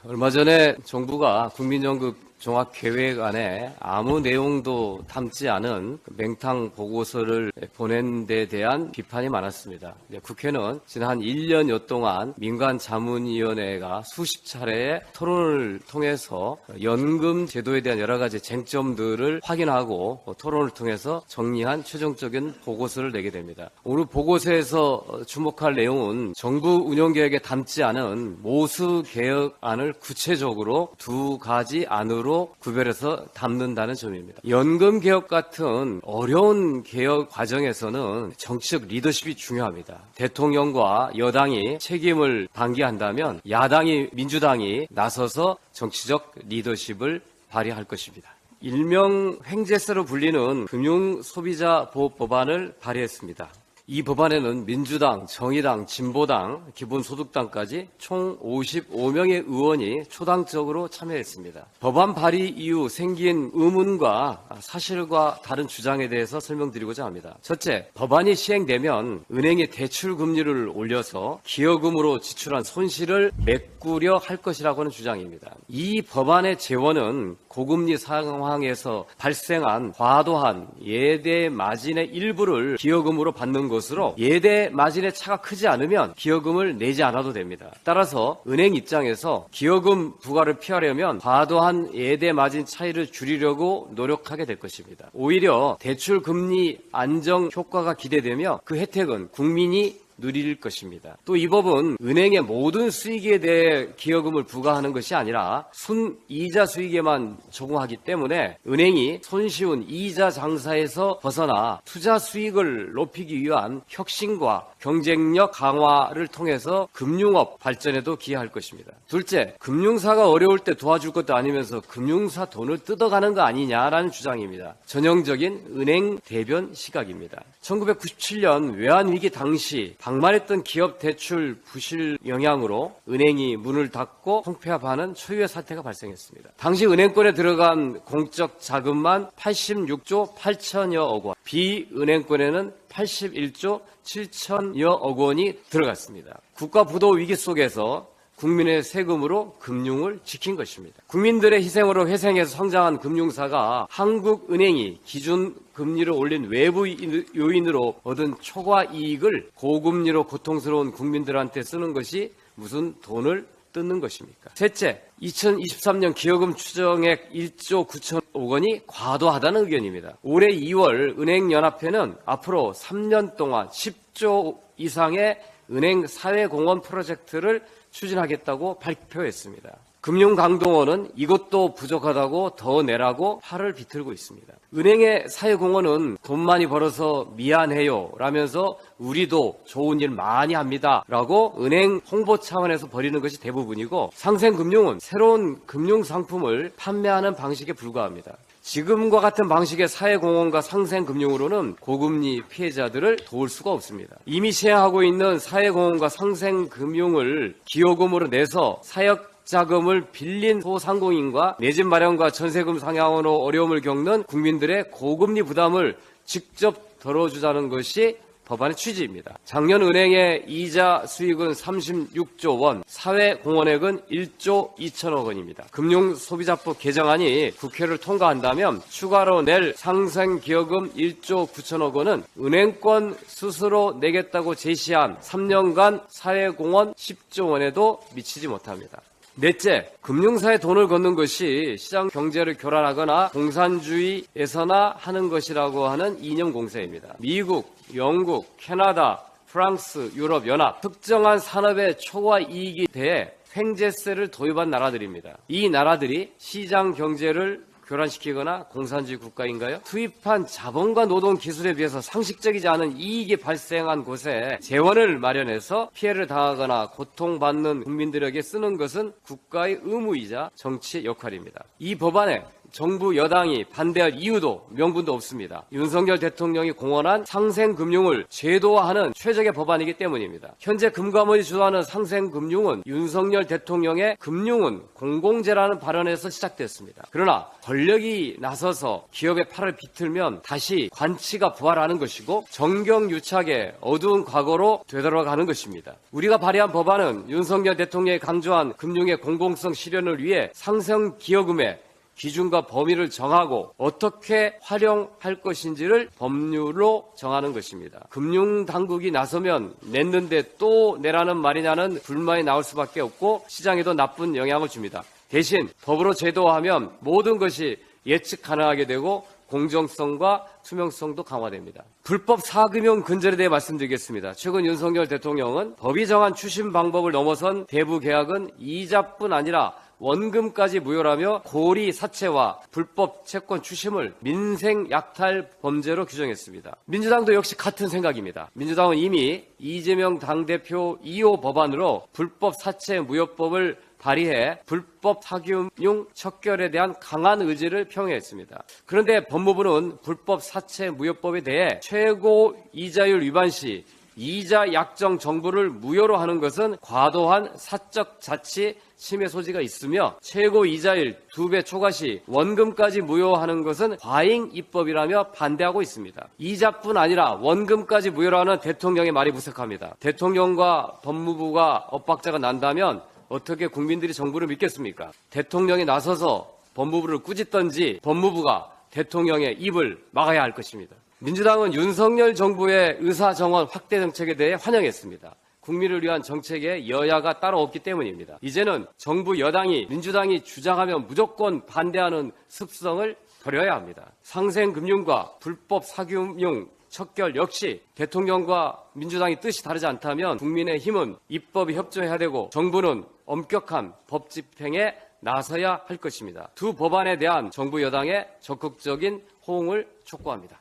얼마 전에 정부가 국민연금 종합계획안에 아무 내용도 담지 않은 맹탕 보고서를 보낸 데 대한 비판이 많았습니다. 국회는 지난 1년여 동안 민간자문위원회가 수십 차례의 토론을 통해서 연금 제도에 대한 여러 가지 쟁점들을 확인하고 토론을 통해서 정리한 최종적인 보고서를 내게 됩니다. 오늘 보고서에서 주목할 내용은 정부 운영계획에 담지 않은 모수개혁안을 구체적으로 두 가지 안으로 구별해서 담는다는 점입니다. 연금개혁 같은 어려운 개혁 과정에서는 정치적 리더십이 중요합니다. 대통령과 여당이 책임을 방기한다면 야당이 민주당이 나서서 정치적 리더십을 발휘할 것입니다. 일명 횡재세로 불리는 금융소비자보호 법안을 발의했습니다. 이 법안에는 민주당, 정의당, 진보당, 기본소득당까지 총 55명의 의원이 초당적으로 참여했습니다. 법안 발의 이후 생긴 의문과 사실과 다른 주장에 대해서 설명드리고자 합니다. 첫째, 법안이 시행되면 은행이 대출 금리를 올려서 기여금으로 지출한 손실을 메꾸려 할 것이라고 하는 주장입니다. 이 법안의 재원은 고금리 상황에서 발생한 과도한 예대 마진의 일부를 기여금으로 받는 것으로 예대 마진의 차가 크지 않으면 기여금을 내지 않아도 됩니다. 따라서 은행 입장에서 기여금 부과를 피하려면 과도한 예대 마진 차이를 줄이려고 노력하게 될 것입니다. 오히려 대출 금리 안정 효과가 기대되며 그 혜택은 국민이 누릴 것입니다. 또 이 법은 은행의 모든 수익에 대해 기여금을 부과하는 것이 아니라 순이자 수익에만 적용하기 때문에 은행이 손쉬운 이자 장사에서 벗어나 투자 수익을 높이기 위한 혁신과 경쟁력 강화를 통해서 금융업 발전에도 기여할 것입니다. 둘째, 금융사가 어려울 때 도와줄 것도 아니면서 금융사 돈을 뜯어가는 거 아니냐라는 주장입니다. 전형적인 은행 대변 시각입니다. 1997년 외환위기 당시 방만했던 기업 대출 부실 영향으로 은행이 문을 닫고 통폐합하는 초유의 사태가 발생했습니다. 당시 은행권에 들어간 공적 자금만 86조 8천여억 원, 비은행권에는 81조 7천여억 원이 들어갔습니다. 국가 부도 위기 속에서 국민의 세금으로 금융을 지킨 것입니다. 국민들의 희생으로 회생해서 성장한 금융사가 한국은행이 기준 금리를 올린 외부 요인으로 얻은 초과 이익을 고금리로 고통스러운 국민들한테 쓰는 것이 무슨 돈을 뜯는 것입니까? 셋째, 2023년 기여금 추정액 1조 9천억 원이 과도하다는 의견입니다. 올해 2월 은행연합회는 앞으로 3년 동안 10조 이상의 은행 사회공헌 프로젝트를 추진하겠다고 발표했습니다. 금융강동원은 이것도 부족하다고 더 내라고 팔을 비틀고 있습니다. 은행의 사회공헌은 돈 많이 벌어서 미안해요 라면서 우리도 좋은 일 많이 합니다 라고 은행 홍보 차원에서 벌이는 것이 대부분이고, 상생금융은 새로운 금융상품을 판매하는 방식에 불과합니다. 지금과 같은 방식의 사회공헌과 상생금융으로는 고금리 피해자들을 도울 수가 없습니다. 이미 시행하고 있는 사회공헌과 상생금융을 기여금으로 내서 사역자금을 빌린 소상공인과 내 집 마련과 전세금 상향으로 어려움을 겪는 국민들의 고금리 부담을 직접 덜어주자는 것이 법안의 취지입니다. 작년 은행의 이자 수익은 36조 원, 사회공헌액은 1조 2천억 원입니다. 금융소비자법 개정안이 국회를 통과한다면 추가로 낼 상생기여금 1조 9천억 원은 은행권 스스로 내겠다고 제시한 3년간 사회공헌 10조 원에도 미치지 못합니다. 넷째, 금융사에 돈을 걷는 것이 시장 경제를 교란하거나 공산주의에서나 하는 것이라고 하는 이념 공세입니다. 미국, 영국, 캐나다, 프랑스, 유럽연합, 특정한 산업의 초과 이익에 대해 횡재세를 도입한 나라들입니다. 이 나라들이 시장 경제를 교란시키거나 공산주의 국가인가요? 투입한 자본과 노동 기술에 비해서 상식적이지 않은 이익이 발생한 곳에 재원을 마련해서 피해를 당하거나 고통받는 국민들에게 쓰는 것은 국가의 의무이자 정치의 역할입니다. 이 법안에 정부 여당이 반대할 이유도 명분도 없습니다. 윤석열 대통령이 공언한 상생금융을 제도화하는 최적의 법안이기 때문입니다. 현재 금감원이 주도하는 상생금융은 윤석열 대통령의 금융은 공공재라는 발언에서 시작됐습니다. 그러나 권력이 나서서 기업의 팔을 비틀면 다시 관치가 부활하는 것이고 정경유착의 어두운 과거로 되돌아가는 것입니다. 우리가 발의한 법안은 윤석열 대통령이 강조한 금융의 공공성 실현을 위해 상생기여금의 기준과 범위를 정하고 어떻게 활용할 것인지를 법률로 정하는 것입니다. 금융당국이 나서면 냈는데 또 내라는 말이냐는 불만이 나올 수밖에 없고 시장에도 나쁜 영향을 줍니다. 대신 법으로 제도화하면 모든 것이 예측 가능하게 되고 공정성과 투명성도 강화됩니다. 불법 사금융 근절에 대해 말씀드리겠습니다. 최근 윤석열 대통령은 법이 정한 추심 방법을 넘어선 대부 계약은 이자뿐 아니라 원금까지 무효라며 고리 사채와 불법 채권 추심을 민생 약탈 범죄로 규정했습니다. 민주당도 역시 같은 생각입니다. 민주당은 이미 이재명 당대표 2호 법안으로 불법 사채 무효법을 발의해 불법 사금융 척결에 대한 강한 의지를 표명했습니다. 그런데 법무부는 불법 사채 무효법에 대해 최고 이자율 위반 시 이자 약정 정부를 무효로 하는 것은 과도한 사적 자치 침해 소지가 있으며 최고 이자율 2배 초과 시 원금까지 무효하는 것은 과잉 입법이라며 반대하고 있습니다. 이자뿐 아니라 원금까지 무효로 하는 대통령의 말이 무색합니다. 대통령과 법무부가 엇박자가 난다면 어떻게 국민들이 정부를 믿겠습니까? 대통령이 나서서 법무부를 꾸짖던지 법무부가 대통령의 입을 막아야 할 것입니다. 민주당은 윤석열 정부의 의사정원 확대 정책에 대해 환영했습니다. 국민을 위한 정책에 여야가 따로 없기 때문입니다. 이제는 정부 여당이 민주당이 주장하면 무조건 반대하는 습성을 버려야 합니다. 상생금융과 불법 사금융 척결 역시 대통령과 민주당이 뜻이 다르지 않다면 국민의힘은 입법에 협조해야 되고 정부는 엄격한 법 집행에 나서야 할 것입니다. 두 법안에 대한 정부 여당의 적극적인 호응을 촉구합니다.